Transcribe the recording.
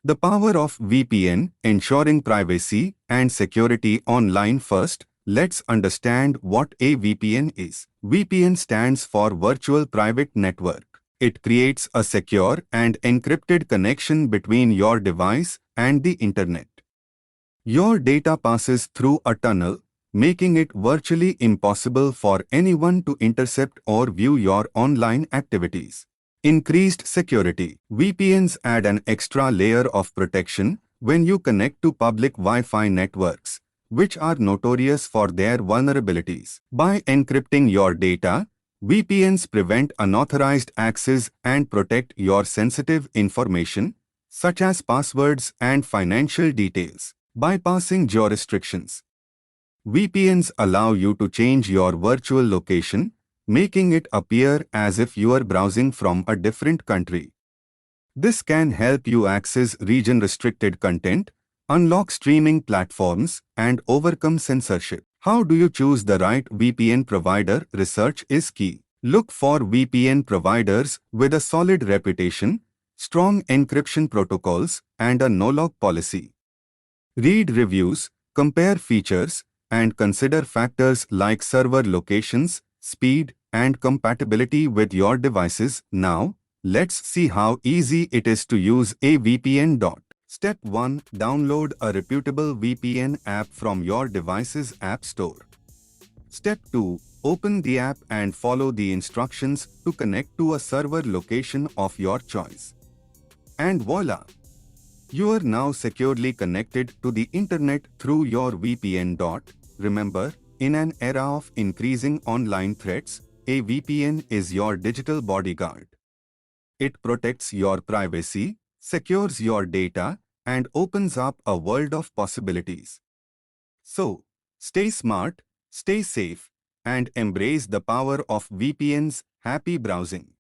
The power of VPN, ensuring privacy and security online. First, let's understand what a VPN is. VPN stands for Virtual Private Network. It creates a secure and encrypted connection between your device and the internet. Your data passes through a tunnel, making it virtually impossible for anyone to intercept or view your online activities. Increased security. VPNs add an extra layer of protection when you connect to public Wi-Fi networks, which are notorious for their vulnerabilities. By encrypting your data, VPNs prevent unauthorized access and protect your sensitive information, such as passwords and financial details. Bypassing geo-restrictions. VPNs allow you to change your virtual location, making it appear as if you are browsing from a different country. This can help you access region-restricted content, unlock streaming platforms, and overcome censorship. How do you choose the right VPN provider? Research is key. Look for VPN providers with a solid reputation, strong encryption protocols, and a no-log policy. Read reviews, compare features, and consider factors like server locations, speed, and compatibility with your devices. Now, let's see how easy it is to use a VPN. Step 1. Download a reputable VPN app from your device's app store. Step 2. Open the app and follow the instructions to connect to a server location of your choice. And voila! You are now securely connected to the internet through your VPN. Remember, in an era of increasing online threats, a VPN is your digital bodyguard. It protects your privacy, secures your data, and opens up a world of possibilities. So, stay smart, stay safe, and embrace the power of VPNs. Happy browsing!